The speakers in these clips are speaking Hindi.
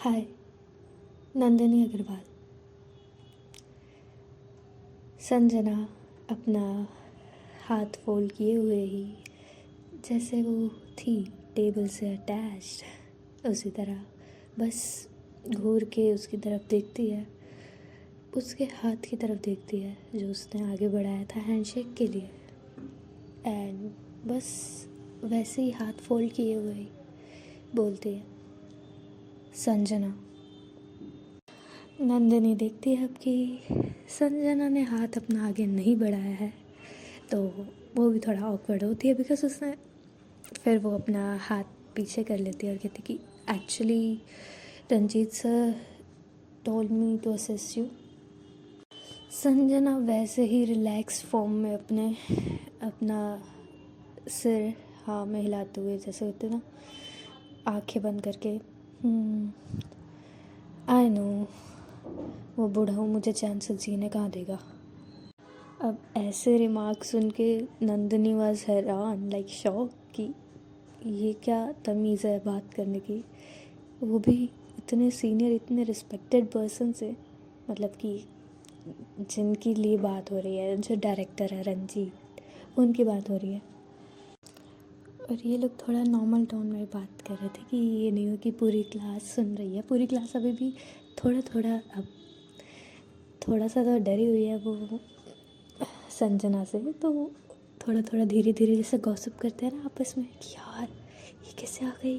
हाय, नंदिनी अग्रवाल। संजना अपना हाथ फोल्ड किए हुए ही जैसे वो थी टेबल से अटैच्ड, उसी तरह बस घूर के उसकी तरफ देखती है, उसके हाथ की तरफ देखती है जो उसने आगे बढ़ाया था हैंडशेक के लिए। एंड बस वैसे ही हाथ फोल्ड किए हुए ही बोलती है, संजना। नंदिनी देखती है अब कि संजना ने हाथ अपना आगे नहीं बढ़ाया है, तो वो भी थोड़ा ऑकवर्ड होती है बिकॉज उसने फिर वो अपना हाथ पीछे कर लेती है और कहती कि actually Ranjeet sir told me to assist you. Sanjana वैसे ही रिलैक्स फॉर्म में अपना सिर हाँ में हिलाते हुए जैसे होते ना, आंखें बंद करके आई नो वो बूढ़ा मुझे चैन से जीने कहाँ देगा। अब ऐसे रिमार्क सुन के नंदिनी वाज हैरान, लाइक शॉक कि ये क्या तमीज़ है बात करने की, वो भी इतने सीनियर इतने रिस्पेक्टेड पर्सन से, मतलब कि जिनके लिए बात हो रही है, जो डायरेक्टर है रंजीत, उनकी बात हो रही है। और ये लोग थोड़ा नॉर्मल टोन में बात कर रहे थे कि ये नहीं हो कि पूरी क्लास सुन रही है, पूरी क्लास अभी भी अब थोड़ा सा तो डरी हुई है वो संजना से, तो थोड़ा थोड़ा धीरे धीरे जैसे गॉसिप करते हैं ना आपस में कि यार ये कैसे आ गई,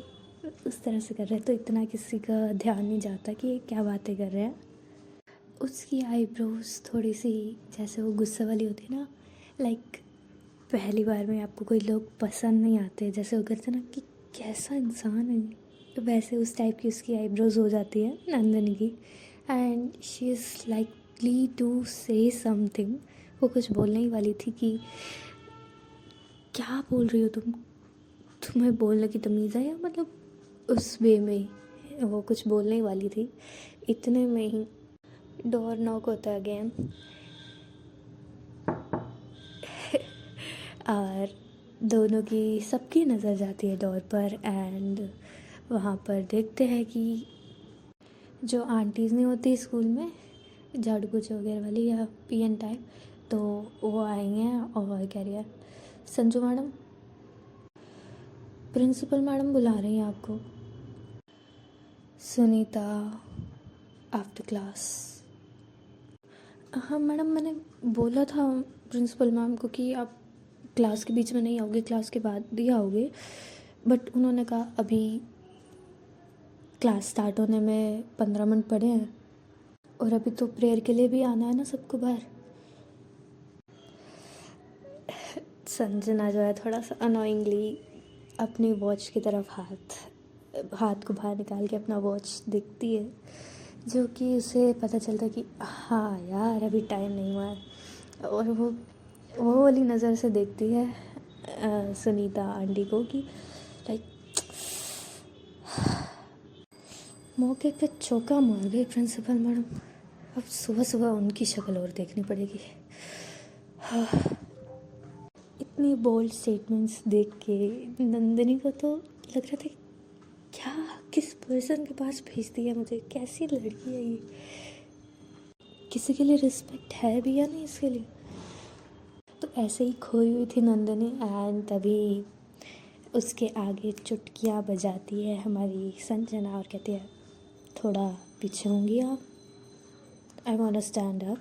उस तरह से कर रहे हैं, तो इतना किसी का ध्यान नहीं जाता कि ये क्या बातें कर रहे हैं। उसकी आईब्रोज थोड़ी सी जैसे वो गुस्से वाली होती है ना, लाइक पहली बार में आपको कोई लोग पसंद नहीं आते, जैसे वो करते ना कि कैसा इंसान है, तो वैसे उस टाइप की उसकी आईब्रोज हो जाती है नंदनी की। And she is likely to say something, वो कुछ बोलने ही वाली थी कि क्या बोल रही हो तुम्हें बोलने की तमीज़ है, या मतलब उस वे में ही वो कुछ बोलने ही वाली थी। इतने में ही डोर नॉक होता है अगेन और दोनों की सबकी नज़र जाती है डोर पर। एंड वहाँ पर देखते हैं कि जो आंटीज़ नहीं होती स्कूल में, झाड़ू पोछा वगैरह वाली या पीएन टाइप, तो वो आई हैं और कह रही है, संजू मैडम, प्रिंसिपल मैडम बुला रही हैं आपको। Sunita after class. हाँ मैडम, मैंने बोला था प्रिंसिपल मैम को कि आप क्लास के बीच में नहीं आओगे, क्लास के बाद ही आओगे, बट उन्होंने कहा अभी क्लास स्टार्ट होने में 15 मिनट पड़े हैं और अभी तो प्रेयर के लिए भी आना है ना सबको बाहर। संजना जो है थोड़ा सा अनोइंगली अपनी वॉच की तरफ हाथ को बाहर निकाल के अपना वॉच देखती है, जो कि उसे पता चलता है कि हाँ यार अभी टाइम नहीं हुआ है। और वो वाली नज़र से देखती है सुनीता आंटी को कि लाइक मौके पे चौका मार गई प्रिंसिपल मैडम, अब सुबह सुबह उनकी शक्ल और देखनी पड़ेगी। हाँ, इतनी बोल्ड स्टेटमेंट्स देख के नंदिनी को तो लग रहा था क्या किस पर्सन के पास भेज दिया मुझे, कैसी लड़की है ये, किसी के लिए रिस्पेक्ट है भी या नहीं इसके लिए। तो ऐसे ही खोई हुई थी नंदिनी। एंड तभी उसके आगे चुटकियाँ बजाती है हमारी संजना और कहती है, थोड़ा पीछे होंगी आप, I want to stand up.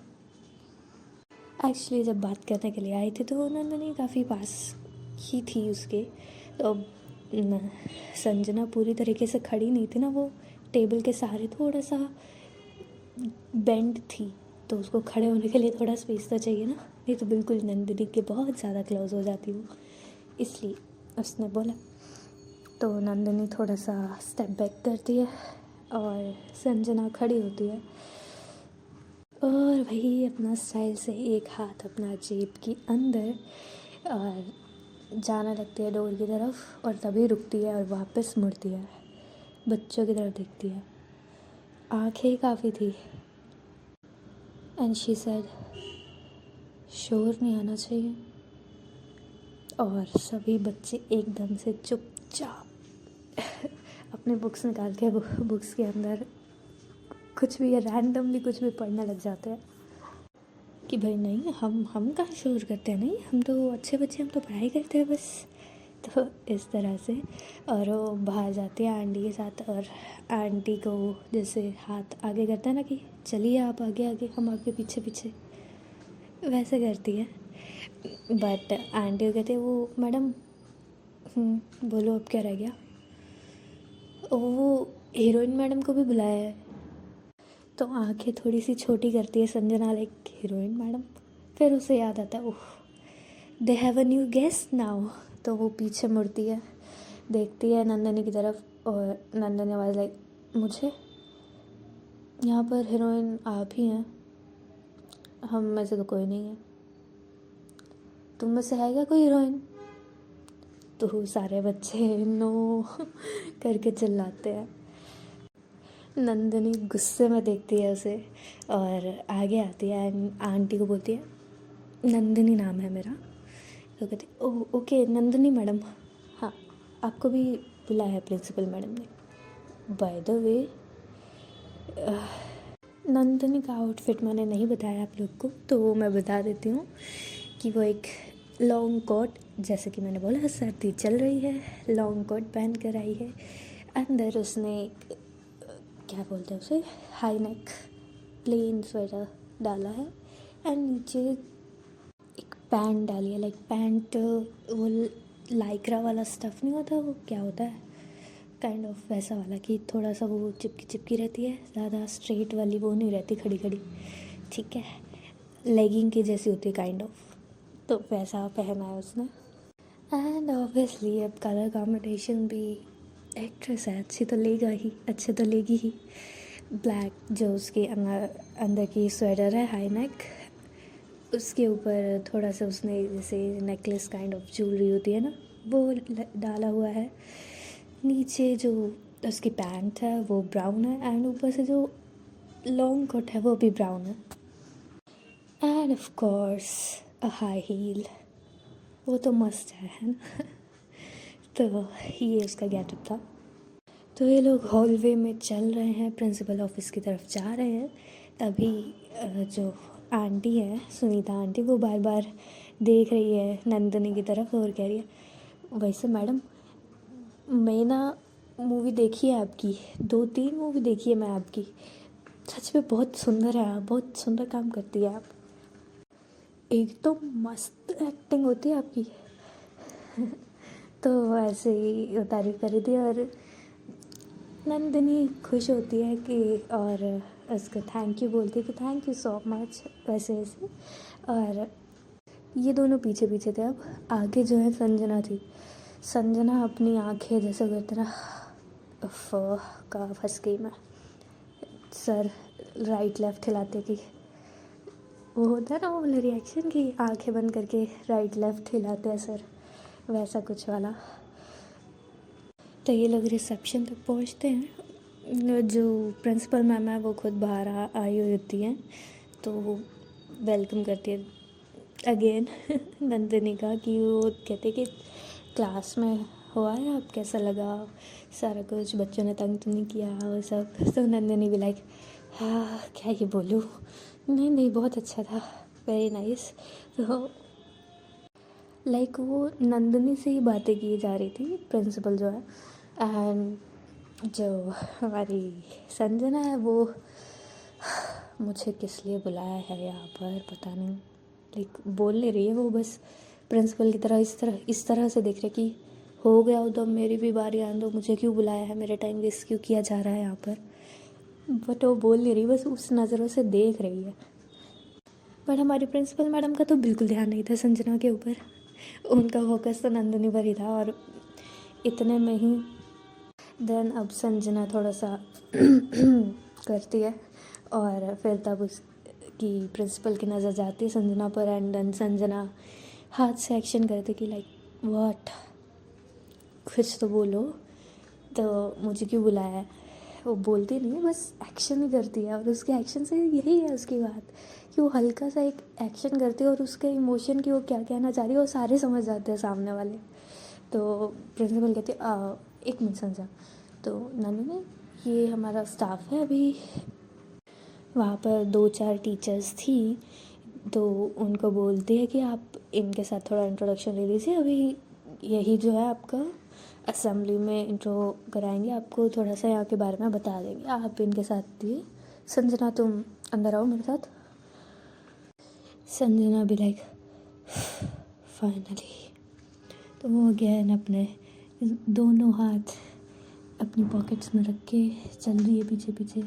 Actually जब बात करने के लिए आई थी तो नंदिनी काफ़ी पास ही थी उसके, तो संजना पूरी तरीके से खड़ी नहीं थी ना, वो टेबल के सहारे थोड़ा सा बेंड थी, तो उसको खड़े होने के लिए थोड़ा स्पेस तो चाहिए ना, नहीं तो बिल्कुल नंदिनी के बहुत ज़्यादा क्लोज हो जाती वो, इसलिए उसने बोला। तो नंदिनी थोड़ा सा स्टेप बैक करती है और संजना खड़ी होती है और वही अपना स्टाइल से एक हाथ अपना जेब के अंदर और जाने लगती है डोर की तरफ, और तभी रुकती है और वापस मुड़ती है, बच्चों की तरफ देखती है, आंखें काफ़ी थी। एंड शी सेड, शोर नहीं आना चाहिए। और सभी बच्चे एकदम से चुपचाप अपने बुक्स निकाल के बुक्स के अंदर कुछ भी रैंडमली कुछ भी पढ़ने लग जाते हैं कि भाई नहीं, हम कहाँ शोर करते हैं, नहीं हम तो अच्छे बच्चे, हम तो पढ़ाई करते हैं बस। तो इस तरह से। और वो बाहर जाती है आंटी के साथ, और आंटी को जैसे हाथ आगे करता है ना कि चलिए आप आगे आगे, हम आपके पीछे पीछे, वैसे करती है। बट आंटी को कहते हैं वो मैडम, बोलो अब क्या रह गया। वो हीरोइन मैडम को भी बुलाया है। तो आंखें थोड़ी सी छोटी करती है संजना, लाइक हीरोइन मैडम। फिर उसे याद आता है, oh they have a new guest now. तो वो पीछे मुड़ती है, देखती है नंदनी की तरफ, और नंदनी आवाज़ लाइक मुझे, यहाँ पर हीरोइन आप ही हैं, हम में से तो कोई नहीं है, तुम में से है क्या कोई हीरोइन। तो सारे बच्चे नो करके चिल्लाते हैं। नंदनी गुस्से में देखती है उसे और आगे आती है एंड आंटी को बोलती है नंदनी नाम है मेरा। तो कहती ओह ओके नंदनी मैडम, हाँ आपको भी बुलाया है प्रिंसिपल मैडम ने। बाय द वे नंदनी का आउटफिट मैंने नहीं बताया आप लोग को, तो मैं बता देती हूँ कि वो एक लॉन्ग कोट, जैसे कि मैंने बोला सर्दी चल रही है, लॉन्ग कोट पहन कर आई है। अंदर उसने क्या बोलते हैं उसे, हाई नेक प्लेन स्वेटर डाला है एंड नीचे एक पैंट डाली है, लाइक पैंट वो लाइक्रा वाला स्टफ़ नहीं होता, वो क्या होता है काइंड ऑफ वैसा वाला कि थोड़ा सा वो चिपकी चिपकी रहती है, ज़्यादा स्ट्रेट वाली वो नहीं रहती खड़ी खड़ी, ठीक है, लेगिंग की जैसी होती है काइंड ऑफ। तो वैसा पहना है उसने। एंड ऑब्वियसली अब कलर कॉम्बिनेशन भी, एक्ट्रेस है अच्छी तो लेगा ही, अच्छे तो लेगी ही। ब्लैक जो उसके अंदर की स्वेटर है हाई नेक, उसके ऊपर थोड़ा सा उसने जैसे नेकलेस काइंड ऑफ ज्वेलरी होती है ना, वो डाला हुआ है। नीचे जो उसकी पैंट है वो ब्राउन है एंड ऊपर से जो लॉन्ग कोट है वो भी ब्राउन है। End of course a high heel, वो तो मस्त है ना। तो ये उसका गेटअप था। तो ये लोग हॉलवे में चल रहे हैं, प्रिंसिपल ऑफिस की तरफ जा रहे हैं। तभी जो आंटी है सुनीता आंटी, वो बार बार देख रही है नंदनी की तरफ और कह रही है वैसे मैडम मैं ना मूवी देखी है आपकी, 2-3 मूवी देखी है मैं आपकी, सच में बहुत सुंदर है आप, बहुत सुंदर काम करती है आप, एक तो मस्त एक्टिंग होती है आपकी। तो ऐसे ही तारीफ करी थी और नंदिनी खुश होती है कि, और उसको थैंक यू बोलती है कि थैंक यू सो मच, वैसे वैसे। और ये दोनों पीछे पीछे थे। अब आगे जो है संजना थी। संजना अपनी आंखें जैसे करते ना, उफ कहाँ फंस गई मैं, सर राइट लेफ्ट हिलाते कि वो होता है ना वो वाला रिएक्शन कि आंखें बंद करके राइट लेफ्ट हिलाते हैं सर, वैसा कुछ वाला। तो ये लोग रिसेप्शन तक पहुंचते हैं। जो प्रिंसिपल मैम है वो खुद बाहर आई हुई होती हैं, तो वो वेलकम करती है अगेन नंदिनी का, कि वो कहते कि क्लास में हुआ है आप, कैसा लगा सारा कुछ, बच्चों ने तंग तो नहीं किया वो सब। तो नंदिनी भी लाइक हाँ क्या ये बोलूँ, नहीं नहीं बहुत अच्छा था, वेरी नाइस। तो लाइक वो नंदिनी से ही बातें की जा रही थी प्रिंसिपल जो है, एंड जो हमारी संजना है वो मुझे किस लिए बुलाया है यहाँ पर पता नहीं, लाइक बोल नहीं रही है वो, बस प्रिंसिपल की तरह इस तरह से देख रहे कि हो गया हो तो मेरी भी बारी आने दो, मुझे क्यों बुलाया है, मेरा टाइम वेस्ट क्यों किया जा रहा है यहाँ पर। बट वो बोल नहीं रही, बस उस नज़रों से देख रही है। बट हमारी प्रिंसिपल मैडम का तो बिल्कुल ध्यान नहीं था संजना के ऊपर, उनका फोकस तो नंदिनी पर ही था। और इतने में ही देन अब संजना थोड़ा सा करती है और फिर तब उसकी प्रिंसिपल की नज़र जाती है संजना पर, एंड देन संजना हाथ से एक्शन करती कि लाइक व्हाट, कुछ तो बोलो, तो मुझे क्यों बुलाया है। वो बोलती नहीं है, बस एक्शन ही करती है, और उसके एक्शन से यही है उसकी बात कि वो हल्का सा एक एक्शन करती है और उसके इमोशन की वो क्या कहना चाह रही है वो सारे समझ जाते हैं सामने वाले। तो प्रिंसिपल कहती है एक मिनट संजना, तो नंदिनी, ये हमारा स्टाफ है। अभी वहाँ पर 2-4 टीचर्स थी, तो उनको बोलती है कि आप इनके साथ थोड़ा इंट्रोडक्शन ले लीजिए। अभी यही जो है आपका असेंबली में इंट्रो कराएंगे, आपको थोड़ा सा यहाँ के बारे में बता देंगे। आप इनके साथ दिए। संजना, तुम अंदर आओ मेरे साथ। संजना भी लाइक फाइनली। तो वो अगेन अपने दोनों हाथ अपनी पॉकेट्स में रख के चल रही है पीछे पीछे।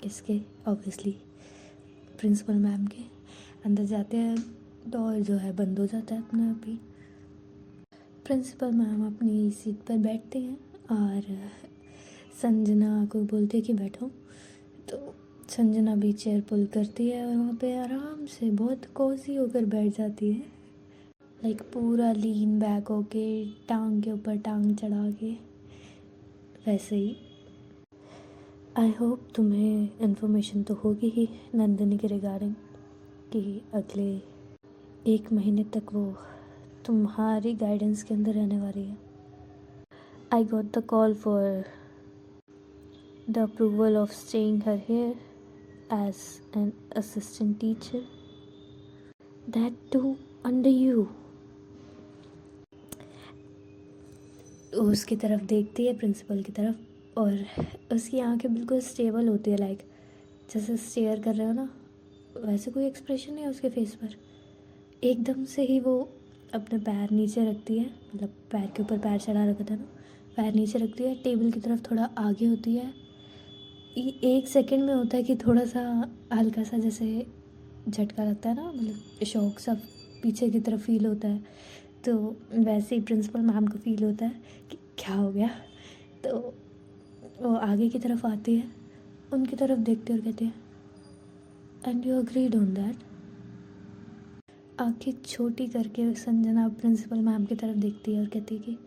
किसके? ऑब्वियसली प्रिंसिपल मैम के। अंदर जाते हैं, डोर जो है बंद हो जाता है अपने आप ही। प्रिंसिपल मैम अपनी सीट पर बैठते हैं और संजना को बोलते हैं कि बैठो। तो संजना भी चेयर पुल करती है और वहाँ पे आराम से बहुत कोजी होकर बैठ जाती है। लाइक पूरा लीन बैक होके, टांग के ऊपर टांग चढ़ा के, वैसे ही। आई होप तुम्हें इन्फॉर्मेशन तो होगी ही नंदिनी के रिगार्डिंग, कि अगले 1 महीने तक वो तुम्हारी गाइडेंस के अंदर रहने वाली है। I got the call for the approval of staying her here as an assistant teacher, that too under you. उसकी तरफ देखती है, प्रिंसिपल की तरफ, और उसकी आंखें बिल्कुल स्टेबल होती है, लाइक जैसे स्टेयर कर रहे हो ना, वैसे कोई एक्सप्रेशन नहीं है उसके फेस पर। एकदम से ही वो अपने पैर नीचे रखती है, मतलब पैर के ऊपर पैर चढ़ा रखा था ना, पैर नीचे रखती है, टेबल की तरफ थोड़ा आगे होती है। 1 सेकंड में होता है कि थोड़ा सा हल्का सा जैसे झटका लगता है ना, मतलब शौक सा पीछे की तरफ फील होता है। तो वैसे ही प्रिंसिपल मैम को फील होता है कि क्या हो गया। तो वो आगे की तरफ आती है, उनकी तरफ देखती है और कहती है, and you agreed on that. आंखें छोटी करके संजना प्रिंसिपल मैम की तरफ देखती है और कहती है कि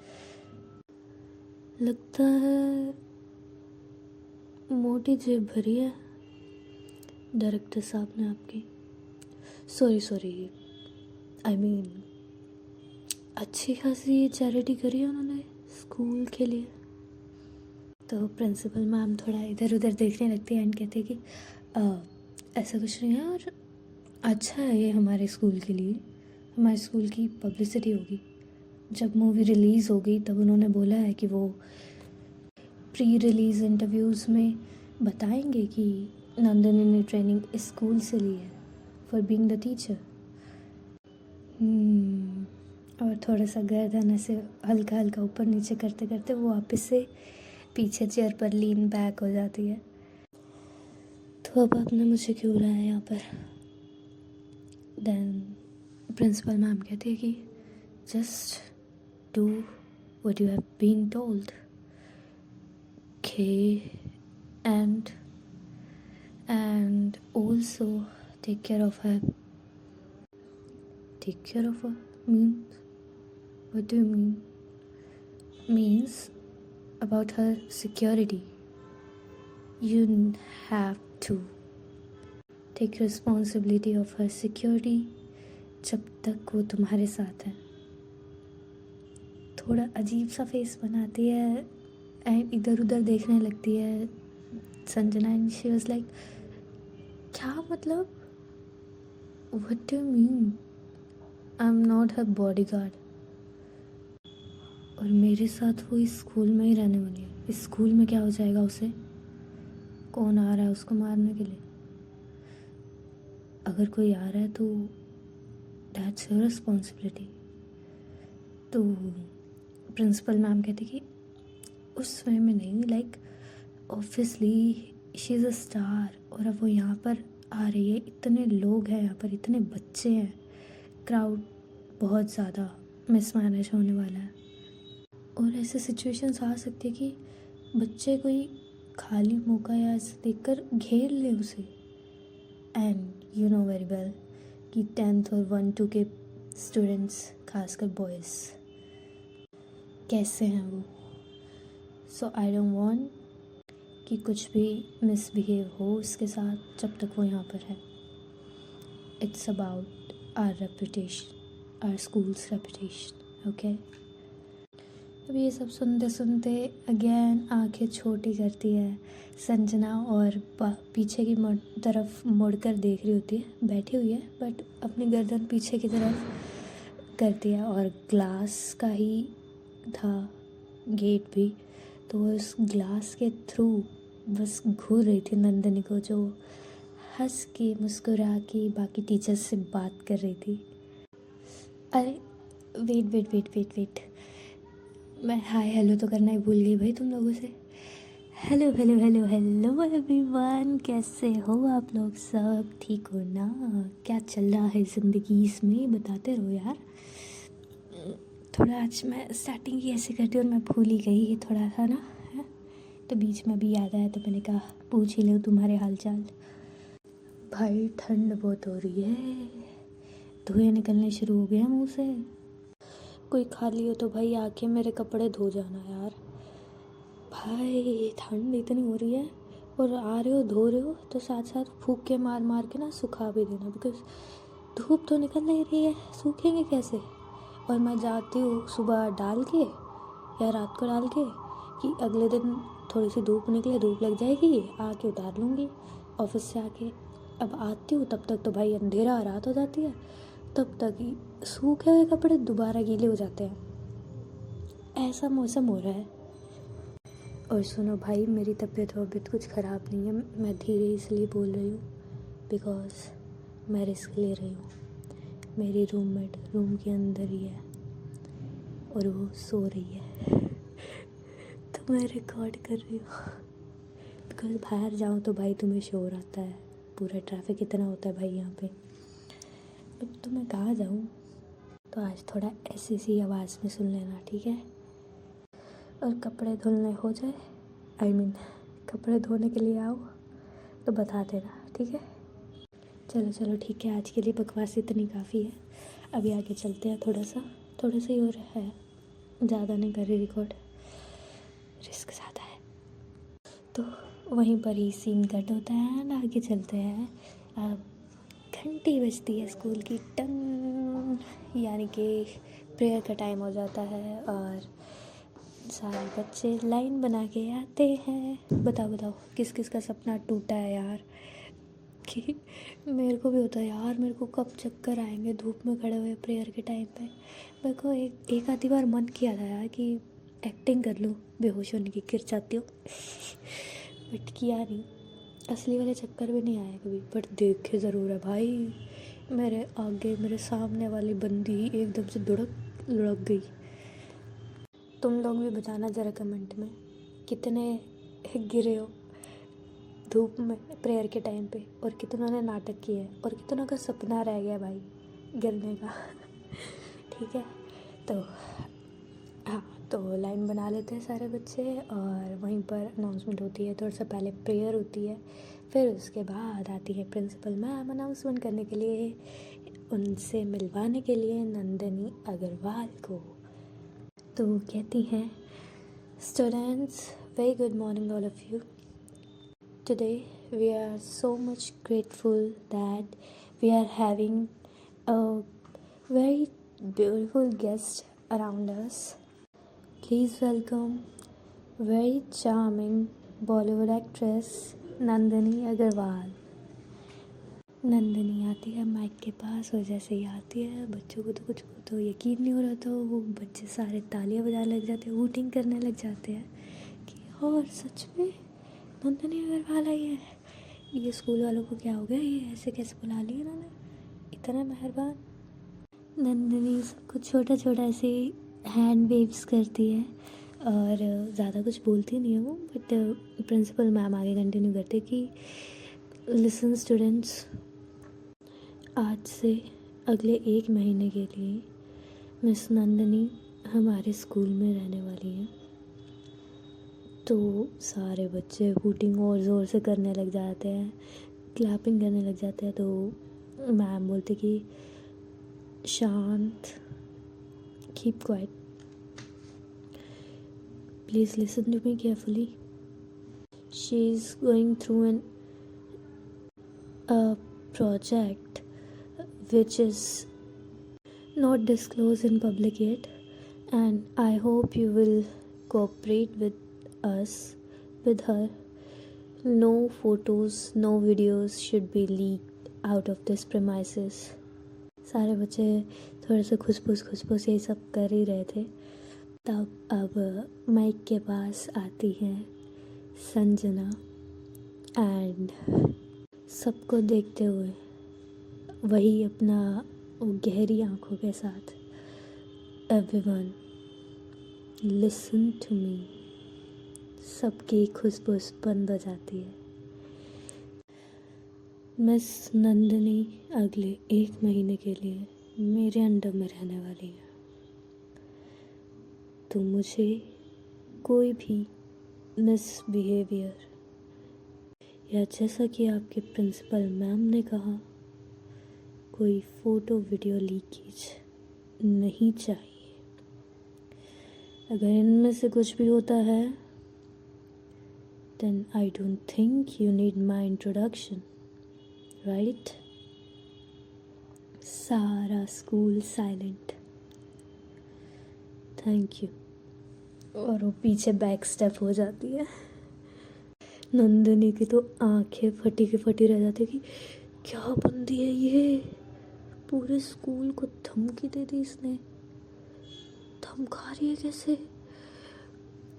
लगता है मोटी जेब भरी है डायरेक्टर साहब ने आपकी। सॉरी, आई मीन अच्छी खासी चैरिटी करी है उन्होंने स्कूल के लिए। तो प्रिंसिपल मैम थोड़ा इधर उधर देखने लगती है एंड कहते हैं कि ऐसा कुछ नहीं है, और अच्छा है ये हमारे स्कूल के लिए, हमारे स्कूल की पब्लिसिटी होगी। जब मूवी रिलीज़ होगी तब उन्होंने बोला है कि वो प्री रिलीज़ इंटरव्यूज़ में बताएंगे कि नंदिनी ने ट्रेनिंग इस स्कूल से ली है फॉर बीइंग द टीचर। और थोड़ा सा गर्दन ऐसे हल्का हल्का ऊपर नीचे करते करते वो वापस से पीछे चेयर पर लीन बैक हो जाती है। तो अब आपने मुझे क्यों बुलाया यहाँ पर? देन प्रिंसिपल मैम कहती है कि just do what you have been told, okay, and also take care of her. Take care of her means, what do you mean? Means about her security. You have to take responsibility of her security जब तक वो तुम्हारे साथ है। थोड़ा अजीब सा फेस बनाती है एंड इधर उधर देखने लगती है Sanjana, and she was like, क्या मतलब? What do you mean? I am not her bodyguard. और मेरे साथ वो इस स्कूल में ही रहने वाली है। इस स्कूल में क्या हो जाएगा उसे? कौन आ रहा है उसको मारने के लिए? अगर कोई आ रहा है तो दैट्स योर रिस्पॉन्सिबिलिटी। तो प्रिंसिपल मैम कहती कि उस वे में नहीं, like obviously she is a star, और अब वो यहाँ पर आ रही है, इतने लोग हैं यहाँ पर, इतने बच्चे हैं, क्राउड बहुत ज़्यादा मिसमैनेज होने वाला है। और ऐसे सिचुएशंस आ सकती है कि बच्चे कोई खाली मौका या ऐसे देखकर घेर ले उसे। And you know very well कि 10th और 1-2 के स्टूडेंट्स, खासकर बॉयज़, कैसे हैं वो। सो आई डोंट वांट कि कुछ भी मिसबिहेव हो उसके साथ जब तक वो यहाँ पर है। It's about our reputation, our school's reputation, okay. अब ये सब सुनते सुनते अगेन आंखें छोटी करती है संजना और पीछे की तरफ मुड़कर देख रही होती है। बैठी हुई है बट अपनी गर्दन पीछे की तरफ करती है और ग्लास का ही था गेट भी, तो उस ग्लास के थ्रू बस घूर रही थी नंदनी को, जो हंस के मुस्कुरा के बाकी टीचर्स से बात कर रही थी। अरे wait wait wait wait wait, मैं हाय हेलो तो करना ही भूल गई भाई तुम लोगों से। Hello hello hello hello everyone, कैसे हो आप लोग? सब ठीक हो ना? क्या चल रहा है ज़िंदगी इसमें, बताते रहो यार। थोड़ा आज मैं स्टार्टिंग ही ऐसे करती हूँ और मैं भूल ही गई ये थोड़ा सा ना है, तो बीच में भी याद आया तो मैंने कहा पूछ ही लो तुम्हारे हाल चाल। भाई ठंड बहुत हो रही है, धुएं निकलने शुरू हो गए हैं मुँह से। कोई खाली हो तो भाई आके मेरे कपड़े धो जाना यार। भाई ठंड इतनी हो रही है और आ रहे हो धो रहे हो तो साथ साथ फूंक के मार मार के ना सुखा भी देना, बिकॉज धूप तो निकल नहीं रही है, सूखेंगे कैसे। और मैं जाती हूँ सुबह डाल के या रात को डाल के कि अगले दिन थोड़ी सी धूप निकले, धूप लग जाएगी, आके उतार लूँगी ऑफिस से आके। अब आती हूँ तब तक तो भाई अंधेरा रात हो जाती है, तब तक ही सूखे हुए कपड़े दोबारा गीले हो जाते हैं। ऐसा मौसम हो रहा है। और सुनो भाई, मेरी तबीयत वबीयत कुछ ख़राब नहीं है, मैं धीरे इसलिए बोल रही हूँ बिकॉज मैं रिस्क ले रही हूँ। मेरी रूममेट रूम के अंदर ही है और वो सो रही है तो मैं रिकॉर्ड कर रही हूँ बिकॉज बाहर जाऊँ तो भाई तुम्हें शोर आता है, पूरा ट्रैफिक इतना होता है भाई यहाँ पे। अब तो मैं कहाँ जाऊँ, तो आज थोड़ा ऐसी सी आवाज़ में सुन लेना, ठीक है। और कपड़े धुलने हो जाए, कपड़े धोने के लिए आओ तो बता देना, ठीक है। चलो चलो ठीक है, आज के लिए बकवास इतनी काफ़ी है। अभी आगे चलते हैं, थोड़ा सा ही और है, ज़्यादा नहीं कर रही रिकॉर्ड, रिस्क ज़्यादा है। तो वहीं पर ही सीन कट होता है ना, आगे चलते हैं। अब घंटी बजती है स्कूल की, टन, यानी कि प्रेयर का टाइम हो जाता है और सारे बच्चे लाइन बना के आते हैं। बताओ किस किस का सपना टूटा है यार, कि मेरे को भी होता है यार, मेरे को कब चक्कर आएंगे धूप में खड़े हुए प्रेयर के टाइम पे। मेरे को एक आधी बार मन किया था यार कि एक्टिंग कर लूँ, बेहोश होने की, गिर जाती हूँ बट किया नहीं, असली वाले चक्कर भी नहीं आया कभी। बट देखे ज़रूर है भाई, मेरे आगे मेरे सामने वाली बंदी एकदम से लुढ़क गई। तुम लोग भी बताना ज़रा कमेंट में कितने गिरे हो धूप में प्रेयर के टाइम पे, और कितनों ने नाटक किए हैं, और कितनों का सपना रह गया भाई गिरने का ठीक है। तो हाँ, तो लाइन बना लेते हैं सारे बच्चे और वहीं पर अनाउंसमेंट होती है। थोड़ा सा पहले प्रेयर होती है, फिर उसके बाद आती है प्रिंसिपल मैम अनाउंसमेंट करने के लिए, उनसे मिलवाने के लिए नंदनी अग्रवाल को। तो कहती हैं, students, very good morning all of you. Today we are so much grateful that we are having a very beautiful guest around us. Please welcome very charming Bollywood actress Nandini Agarwal. Nandini आती है माइक के पास और जैसे ही आती है बच्चों को तो कुछ को तो यकीन नहीं हो रहा था, वो बच्चे सारे तालियां बजाने लग जाते हैं, हूटिंग करने लग जाते हैं कि और सच में नंदनी अग्रवाल आई है, ये स्कूल वालों को क्या हो गया, ये ऐसे कैसे बुला लिया इन्होंने, इतना मेहरबान। नंदनी सबको छोटा छोटा ऐसे हैंड वेव्स करती है और ज़्यादा कुछ बोलती नहीं है वो, बट प्रिंसिपल मैम आगे कंटिन्यू करते कि लिसन स्टूडेंट्स, आज से अगले 1 महीने के लिए मिस नंदनी हमारे स्कूल में रहने वाली हैं। तो सारे बच्चे हूटिंग और ज़ोर से करने लग जाते हैं, क्लैपिंग करने लग जाते हैं। तो मैम बोलते कि शांत, keep quiet, please listen to me carefully, she is going through an project which is not disclosed in public yet, and I hope you will cooperate with us, with her. No photos, no videos should be leaked out of this premises. सारे बच्चे थोड़े से खुसफुस ये सब कर ही रहे थे। तब अब माइक के पास आती हैं संजना एंड सबको देखते हुए वही अपना गहरी आंखों के साथ, एवरीवन लिसन टू मी, सबकी खुसफुस बंद हो जाती है। मिस नंदिनी अगले 1 महीने के लिए मेरे अंडर में रहने वाली है, तो मुझे कोई भी मिसबिहेवियर या जैसा कि आपके प्रिंसिपल मैम ने कहा, कोई फ़ोटो वीडियो लीकेज नहीं चाहिए। अगर इनमें से कुछ भी होता है then I don't think you need my introduction, right? सारा स्कूल साइलेंट। Thank you. और वो पीछे बैक स्टेप हो जाती है। नंदिनी की तो आंखें फटी की फटी रह जाती कि क्या बंदी है ये, पूरे स्कूल को धमकी दे दी इसने, धमका रही है कैसे।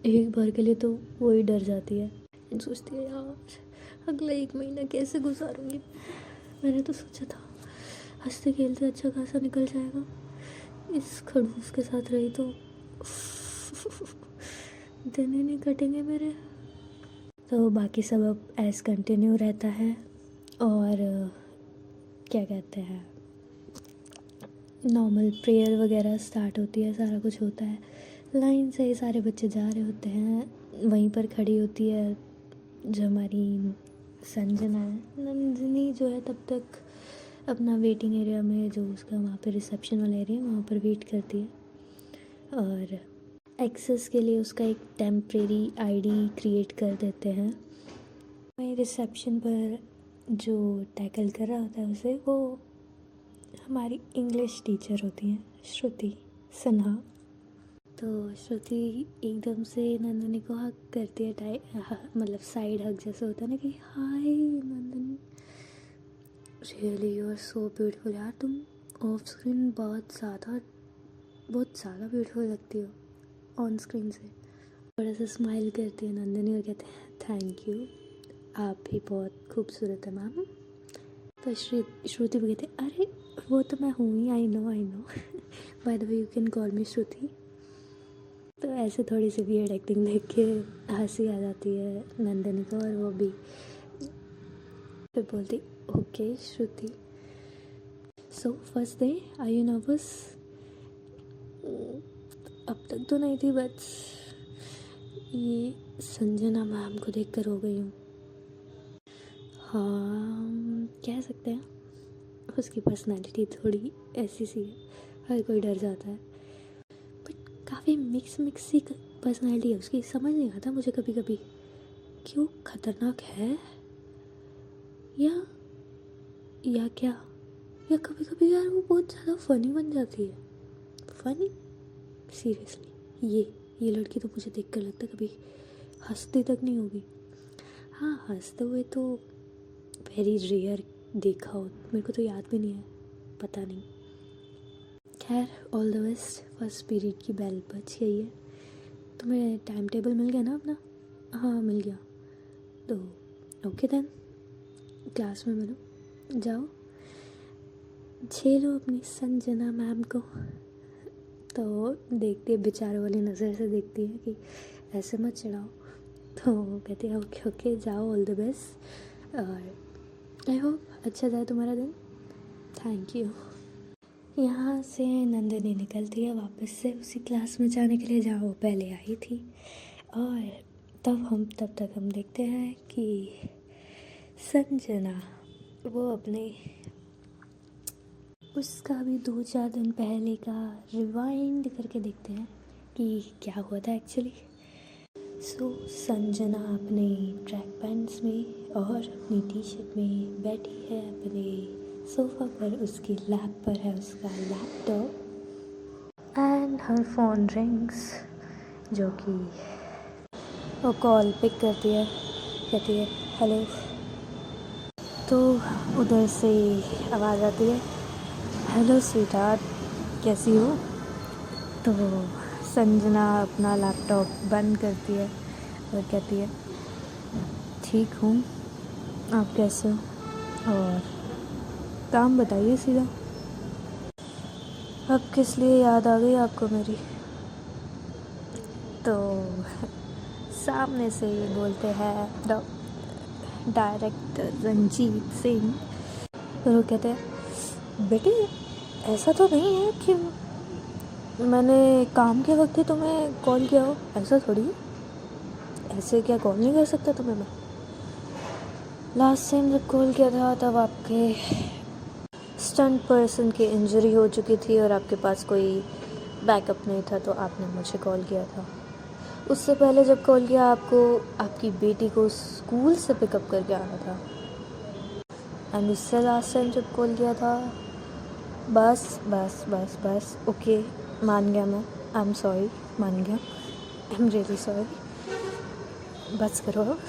एक बार के लिए तो वो ही डर जाती है, सोचती है यार अगला 1 महीना कैसे गुजारूंगी। मैंने तो सोचा था हंसते खेलते अच्छा खासा निकल जाएगा, इस खड़ूस के साथ रही तो दिन ही नहीं कटेंगे मेरे। तो बाकी सब अब ऐस कंटिन्यू रहता है और क्या कहते हैं, नॉर्मल प्रेयर वगैरह स्टार्ट होती है, सारा कुछ होता है। लाइन से ही सारे बच्चे जा रहे होते हैं। वहीं पर खड़ी होती है जो हमारी संजना है। नंदिनी जो है तब तक अपना वेटिंग एरिया में, जो उसका वहाँ पे रिसेप्शन वाला एरिया है, वहाँ पर वेट करती है और एक्सेस के लिए उसका एक टेम्परेरी आईडी क्रिएट कर देते हैं। वहीं रिसेप्शन पर जो टैकल कर रहा होता है उसे, वो हमारी इंग्लिश टीचर होती हैं श्रुति सिन्हा। तो श्रुति एकदम से नंदिनी को हक करती है, मतलब साइड हक जैसे होता है ना कि hi Nandini, really you are so beautiful. यार तुम ऑफ स्क्रीन बहुत ज़्यादा ब्यूटीफुल लगती हो ऑन स्क्रीन से। थोड़ा सा स्माइल करती है नंदिनी और कहते हैं थैंक यू, आप भी बहुत खूबसूरत है मैम। तो श्रुति भी कहते हैं अरे वो तो मैं हूँ ही, I know by the way you can call me Shruti. तो ऐसे थोड़ी सी वियर्ड एक्टिंग देख के हंसी आ जाती है नंदिनी को और वो भी फिर बोलती okay Shruti. So first day are you nervous? अब तक तो नहीं थी, बट ये संजना मैम को देख कर हो गई हूँ। हाँ कह सकते हैं, उसकी पर्सनैलिटी थोड़ी ऐसी सी है, हर कोई डर जाता है, बट काफ़ी मिक्स सी पर्सनैलिटी है उसकी। समझ नहीं आता मुझे कभी कभी कि वो खतरनाक है या क्या, या कभी कभी यार वो बहुत ज़्यादा फ़नी बन जाती है। फ़नी सीरियसली, ये लड़की तो मुझे देख कर लगता है कभी हंसती तक नहीं होगी। हाँ हंसते हुए तो वेरी रेयर देखा हो, मेरे को तो याद भी नहीं है, पता नहीं। खैर all the best, first period की बेल बज गई है। तुम्हें टाइम टेबल मिल गया ना अपना? हाँ मिल गया, तो ओके देन क्लास में मिलो, जाओ झेलो अपनी संजना मैम को। तो देखती है बेचारों वाली नज़र से देखती है कि ऐसे मत चढ़ाओ, तो कहती है ओके ओके जाओ, ऑल द बेस्ट और आई होप अच्छा जाए तुम्हारा दिन, थैंक यू। यहाँ से नंदिनी निकलती है वापस से उसी क्लास में जाने के लिए जहाँ वो पहले आई थी। और तब तक हम देखते हैं कि संजना वो अपने उसका भी 2-4 दिन पहले का रिवाइंड करके देखते हैं कि क्या हुआ था एक्चुअली। सो संजना अपने ट्रैक पैंट्स में और अपनी टी शर्ट में बैठी है अपने सोफ़ा पर, उसकी लैप पर है उसका laptop and and her phone rings, जो कि वो कॉल पिक करती है, कहती है हेलो। तो उधर से आवाज़ आती है, हेलो स्वीट हार्ट, कैसी हो? तो संजना अपना लैपटॉप बंद करती है और कहती है ठीक हूँ, आप कैसे हो? और काम बताइए सीधा। अब किस लिए याद आ गई आपको मेरी? तो सामने से बोलते हैं डायरेक्टर रंजीत सिंह। तो वो कहते हैं बेटे ऐसा तो नहीं है कि मैंने काम के वक्त ही तुम्हें कॉल किया हो, ऐसा थोड़ी है। ऐसे क्या कॉल नहीं कर सकता तुम्हें मैं? लास्ट टाइम जब कॉल किया था तब आपके स्टंट पर्सन की इंजरी हो चुकी थी और आपके पास कोई बैकअप नहीं था, तो आपने मुझे कॉल किया था। उससे पहले जब कॉल किया आपको आपकी बेटी को स्कूल से पिकअप करके आना था। एंड उससे लास्ट टाइम जब कॉल किया था, बस ओके, मान गया मैं, आई एम सॉरी, मान गया, आई एम रियली सॉरी, बस करो अब।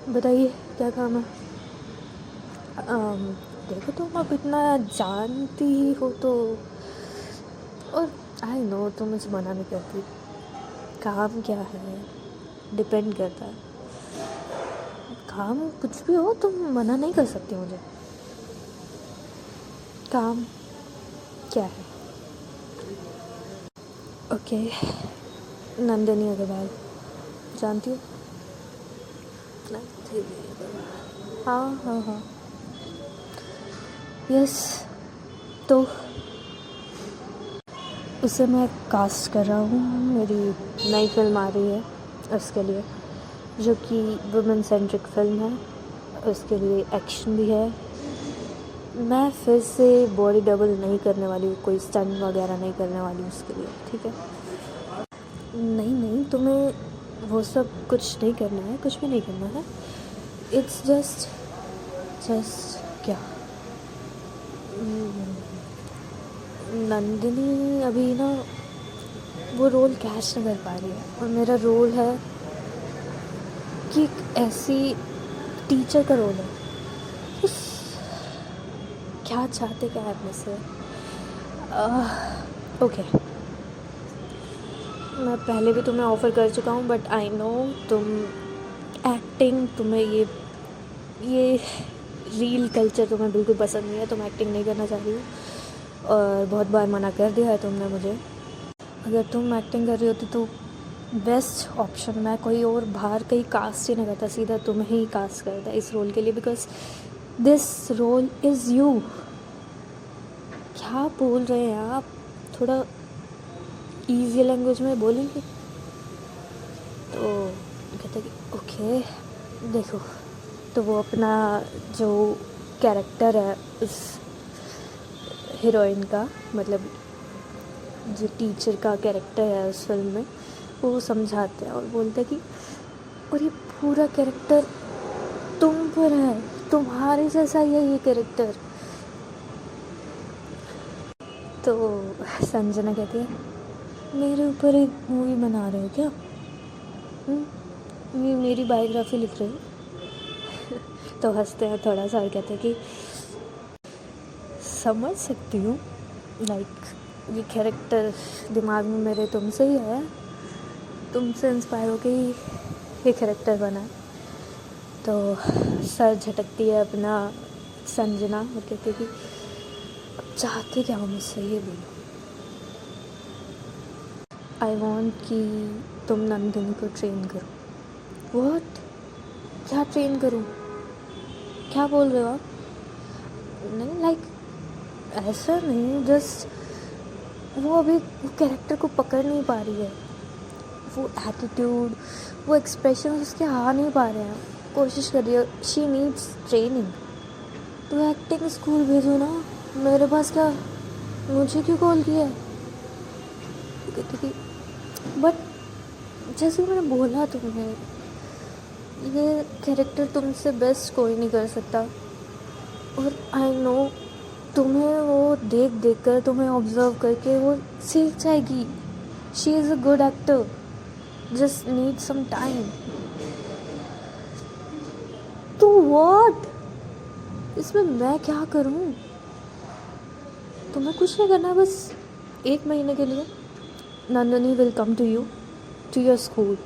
बताइए क्या काम है? देखो तुम अब इतना जानती ही हो तो, और आई नो तुम मुझे मना नहीं करती। काम क्या है डिपेंड करता है, काम कुछ भी हो तुम मना नहीं कर सकती मुझे। काम क्या है? ओके, नंदिनी अग्रवाल जानती हो? हाँ यस, तो उसे मैं कास्ट कर रहा हूँ, मेरी नई फिल्म आ रही है उसके लिए, जो कि वुमेन सेंट्रिक फिल्म है। उसके लिए एक्शन भी है। मैं फिर से बॉडी डबल नहीं करने वाली हूँ, कोई स्टंट वगैरह नहीं करने वाली हूँ उसके लिए, ठीक है? नहीं तुम्हें वो सब कुछ नहीं करना है, कुछ भी नहीं करना है। इट्स जस्ट क्या, नंदिनी अभी ना वो रोल कैच नहीं कर पा रही है, और मेरा रोल है कि एक ऐसी टीचर का रोल है। उस क्या चाहते क्या है अपने से? ओके, मैं पहले भी तुम्हें ऑफ़र कर चुका हूँ, बट आई नो तुम एक्टिंग, तुम्हें ये रील कल्चर तुम्हें बिल्कुल पसंद नहीं है, तुम एक्टिंग नहीं करना चाह रही हो, और बहुत बार मना कर दिया है तुमने मुझे। अगर तुम एक्टिंग कर रही होती तो बेस्ट ऑप्शन, मैं कोई और बाहर कहीं कास्ट ही नहीं करता, सीधा तुम्हें ही कास्ट करता इस रोल के लिए, because this role is you. क्या बोल रहे हैं आप? थोड़ा ईजी लैंग्वेज में बोलेंगे? तो कहते कि ओके देखो, तो वो अपना जो कैरेक्टर है उस हीरोइन का, मतलब जो टीचर का कैरेक्टर है उस फिल्म में, वो समझाते हैं और बोलते हैं कि और ये पूरा कैरेक्टर तुम पर है, तुम्हारे जैसा ही है ये कैरेक्टर। तो संजना कहती है मेरे ऊपर एक मूवी बना रहे हो क्या? मेरी बायोग्राफी लिख रहे हो? तो हंसते हैं थोड़ा सा और कहते हैं कि समझ सकती हूँ, लाइक ये कैरेक्टर दिमाग में मेरे तुमसे ही है, तुमसे इंस्पायर होके ही ये कैरेक्टर बना है। तो सर झटकती है अपना संजना और कहती है कि अब चाहते क्या हो मुझसे, ये बोलो। आई वॉन्ट कि तुम नंदिनी को ट्रेन करो। व्हाट? क्या ट्रेन करूँ? क्या बोल रहे हो आप? नहीं लाइक ऐसा नहीं, जस्ट वो अभी वो कैरेक्टर को पकड़ नहीं पा रही है, वो एटीट्यूड, वो एक्सप्रेशन उसके आ नहीं पा रहे हैं, कोशिश कर रही है, शी नीड्स ट्रेनिंग। तो एक्टिंग स्कूल भेजो ना, मेरे पास क्या, मुझे क्यों कॉल किया? बट जैसे मैंने बोला तुम्हें, ये कैरेक्टर तुमसे बेस्ट कोई नहीं कर सकता, और आई नो तुम्हें वो देख देख कर, तुम्हें ऑब्जर्व करके वो सीख जाएगी. She is a good actor, just need some time. तो व्हाट, इसमें मैं क्या करूं? तुम्हें कुछ नहीं करना, बस 1 महीने के लिए Nandini will come to you, to your school.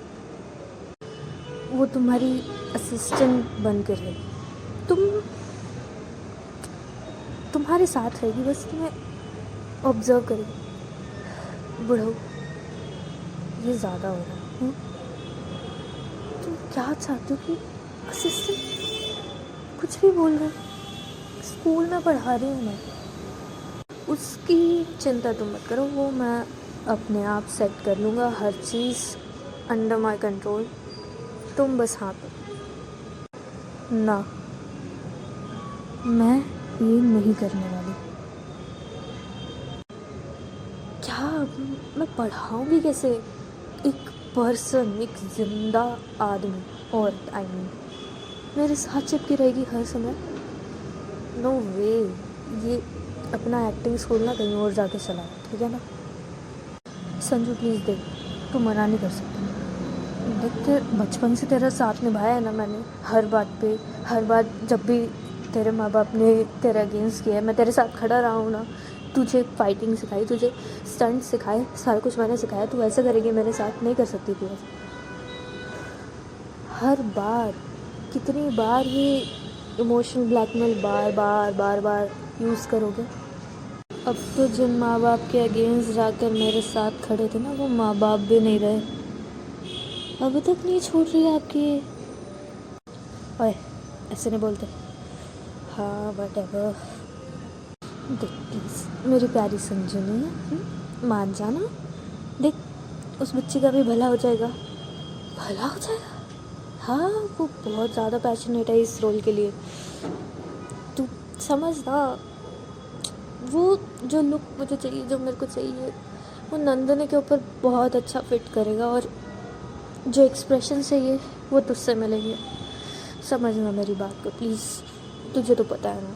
वो तुम्हारी असिस्टेंट बन कर रहेगी, तुम्हारे साथ रहेगी, बस तुम्हें ऑब्जर्व करेगी. बुढ़ो, ये ज़्यादा हो रहा है. तुम क्या चाहते हो कि असिस्टेंट कुछ भी बोल रहे, स्कूल में पढ़ा रही हूँ मैं. उसकी चिंता तुम मत करो, वो मैं अपने आप सेट कर लूँगा, हर चीज़ अंडर माई कंट्रोल. तुम बस हाँ करो ना, मैं ये नहीं करने वाली. क्या मैं पढ़ाऊँगी कैसे एक पर्सन, एक जिंदा आदमी, औरत आई मीन, मेरे साथ चिपकी रहेगी हर समय? नो वे. ये अपना एक्टिंग स्कूल ना कहीं और जाके चला, ठीक है ना? संजू प्लीज़ देख, तू मना नहीं कर सकती. देख, बचपन से तेरा साथ निभाया है ना मैंने, हर बात पे, हर बात. जब भी तेरे माँ बाप ने तेरे अगेंस्ट किया है, मैं तेरे साथ खड़ा रहा हूँ ना. तुझे फाइटिंग सिखाई, तुझे स्टंट सिखाए, सारा कुछ मैंने सिखाया. तू ऐसा करेगी मेरे साथ? नहीं कर सकती तू ऐसा. हर बार, कितनी बार ये इमोशनल ब्लैकमेल बार बार बार बार यूज़ करोगे? अब तो जिन माँ बाप के अगेंस्ट जाकर मेरे साथ खड़े थे ना, वो माँ बाप भी नहीं रहे. अभी तक नहीं छोड़ रही है आपकी. ओए, ऐसे नहीं बोलते. हाँ व्हाटएवर. देख प्लीज़ मेरी प्यारी संजनी है, मान जाना. देख, उस बच्ची का भी भला हो जाएगा. भला हो जाएगा? हाँ, वो बहुत ज़्यादा पैशनेट है इस रोल के लिए. तू समझना, वो जो लुक मुझे चाहिए, जो मेरे को चाहिए, वो नंदनी के ऊपर बहुत अच्छा फिट करेगा. और जो एक्सप्रेशन चाहिए वो तुझसे मिलेंगे. समझना मेरी बात को प्लीज़. तुझे तो पता है ना,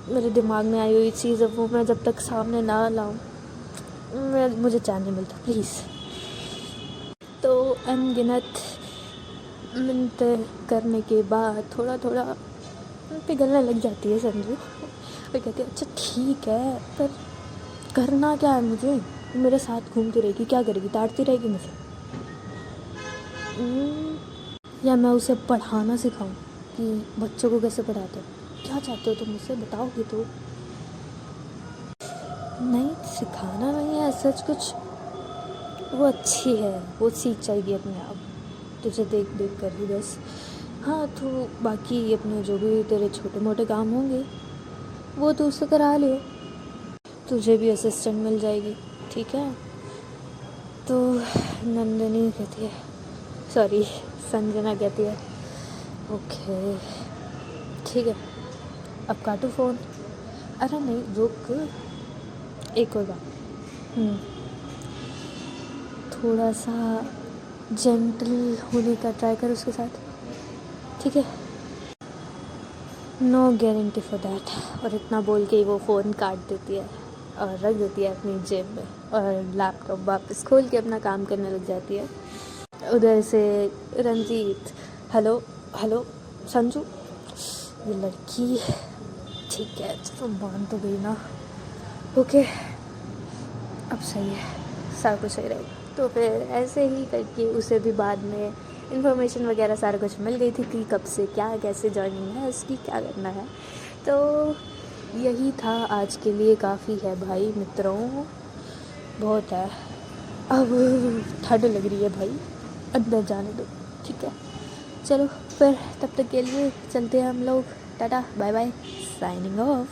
मेरे दिमाग में आई हुई चीज़, अब वो मैं जब तक सामने ना लाऊं, मुझे चैन नहीं मिलता. प्लीज़. तो अनगिनत मिनट करने के बाद थोड़ा थोड़ा पिघलने लग जाती है संजू, और कहती है अच्छा ठीक है, पर करना क्या है मुझे? मेरे साथ घूमती रहेगी, क्या करेगी? डांटती रहेगी मुझे? या मैं उसे पढ़ाना सिखाऊं कि बच्चों को कैसे पढ़ाते हो? क्या चाहते हो तुम मुझसे, बताओगे तो? नहीं, सिखाना नहीं है सच कुछ. वो अच्छी है, वो सीख जाएगी अपने आप, तुझे देख देख कर ही बस. हाँ, तो बाकी अपने जो भी तेरे छोटे मोटे काम होंगे वो तो उससे करा लियो. तुझे भी असिस्टेंट मिल जाएगी, ठीक है? तो नंदनी कहती है, सॉरी संजना कहती है ओके ठीक है, अब काटो फ़ोन. अरे नहीं रुक, एक और बात. थोड़ा सा जेंटल होने का ट्राई कर उसके साथ, ठीक है? No guarantee for that. और इतना बोल के वो फ़ोन काट देती है और रख देती है अपनी जेब में, और लैपटॉप वापस खोल के अपना काम करने लग जाती है. उधर से रंजीत, हेलो हेलो संजू, ये लड़की ठीक है, चलो मान तो गई ना. ओके, अब सही है, सारा कुछ सही रहेगा. तो फिर ऐसे ही करके उसे भी बाद में इन्फॉर्मेशन वगैरह सारा कुछ मिल गई थी कि कब से क्या, कैसे जॉइनिंग है उसकी, क्या करना है. तो यही था आज के लिए, काफ़ी है भाई मित्रों, बहुत है. अब ठंड लग रही है भाई, अंदर जाने दो, ठीक है? चलो फिर, तब तक के लिए चलते हैं हम लोग. Tata bye bye, signing of.